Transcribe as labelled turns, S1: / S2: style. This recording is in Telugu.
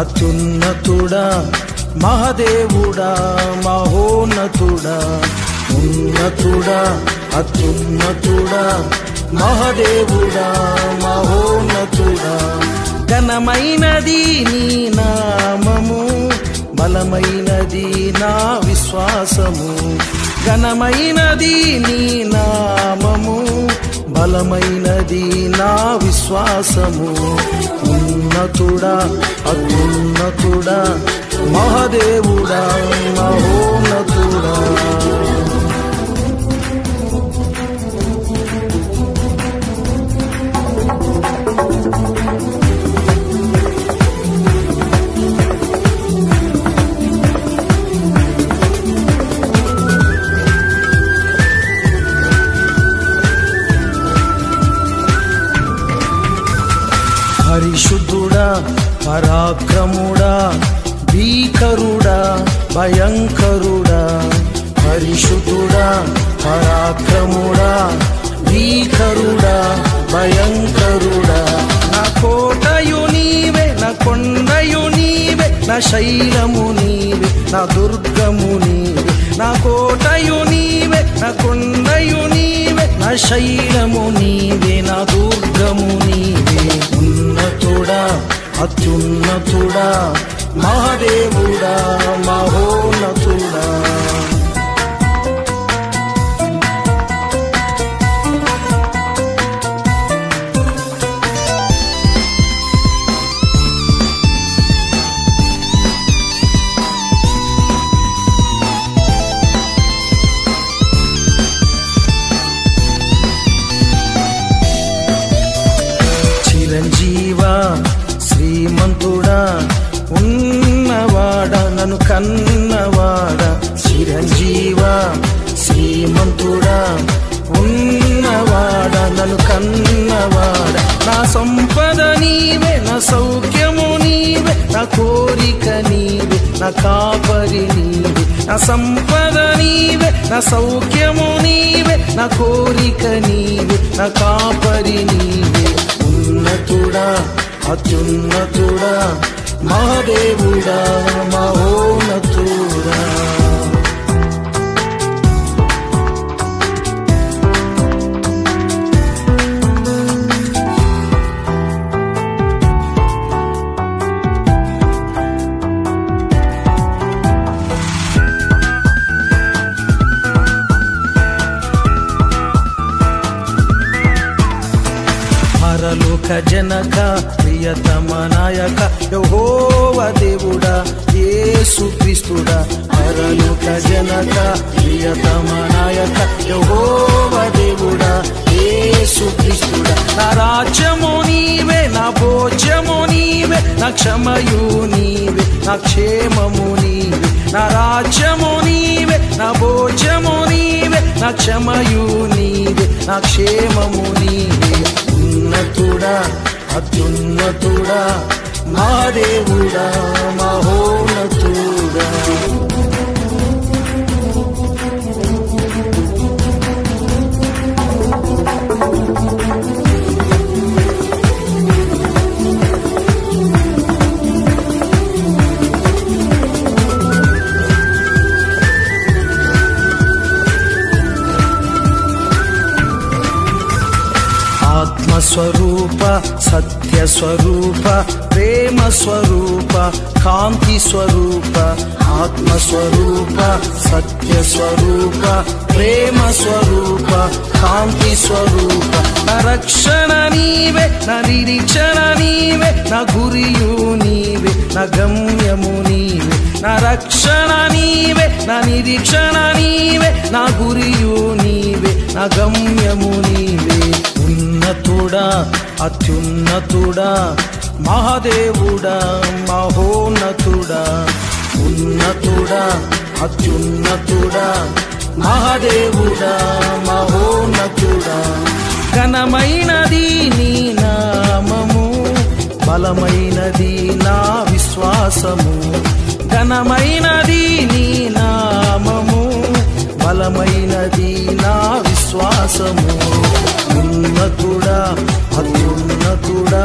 S1: అత్యున్నతుడా మహదేవుడా మహోన్నతుడా ఉన్నతుడా అత్యున్నతుడా మహదేవుడా మహోన్నతుడా ఘనమైనది నీ నామము బలమైనది నా విశ్వాసము ఘనమైనది నీ నామము బలమైనది నా విశ్వాసము ఉన్నతుడా అత్యున్నతుడా మహదేవుడా మహోన్నతుడా పరిశుద్ధుడా పరాక్రముడా భీకరుడా భయంకరుడా పరిశుద్ధుడా పరాక్రముడా భీకరుడా భయంకరుడా నా కోటయు నీవే నా కొండయు నీవే నా శైలము నీవే నా దుర్గము నీవే నా కోటయు నీవే నా కొండయు నీవే నా శైలము నీవే నా దుర్గము నీవే ఉన్నతుడా అత్యున్నతుడా మహదేవుడా మహోన్నతుడా చిరంజీవా శ్రీమంతుడా ఉన్నవాడా నన్ను కన్నవాడా చిరంజీవా శ్రీమంతుడా ఉన్నవాడా నన్ను కన్నవాడా నా సంపద నీవే నా సౌఖ్యము నీవే నా కోరిక నీవే నా కాపరి నీవే నా సంపద నీవే నా సౌఖ్యము నీవే నా కోరిక నీవే నా కాపరి నీవే ఉన్నతుడా అత్యున్నతుడా మహదేవుడా మహోన్నతుడా పరలోక జనక ప్రియతమ నాయక యెహోవా దేవుడా యేసు క్రీస్తుడా పరలోక జనక ప్రియతమ నాయక యెహోవా దేవుడా యేసు క్రీస్తుడా నా రాజ్యము నీవే నా భోజ్యము నీవే నా క్షమయు నీవే నా క్షేమము నీవే నా రాజ్యము నీవే నా భోజ్యము నీవే నా క్షమయు నీవే నా క్షేమము నీవే ఉన్నతుడా అత్యున్నతుడా మహదేవుడా మహోన్నతుడా ఆత్మస్వరూప సత్యస్వరూప ప్రేమ స్వరూప కాంతి స్వరూప ఆత్మస్వరూప సత్యస్వరూప ప్రేమ స్వరూప కాంతి స్వరూప నా రక్షణ నీవే నా నిరీక్షణ నీవే నా గురియు నీవే నా గమ్యము నీవే నా రక్షణ నీవే నా నిరీక్షణ నీవే నా గురియు నీవే నా గమ్యము నీవే ఉన్నతుడా అత్యున్నతుడా మహదేవుడా మహోన్నతుడా ఉన్నతుడా అత్యున్నతుడా మహదేవుడా మహోన్నతుడా ఘనమైనది నీ నామము బలమైనది నా విశ్వాసము ఘనమైనది నీ నామము బలమైనది నా విశ్వాసము ఉన్నతుడా అత్యున్నతుడా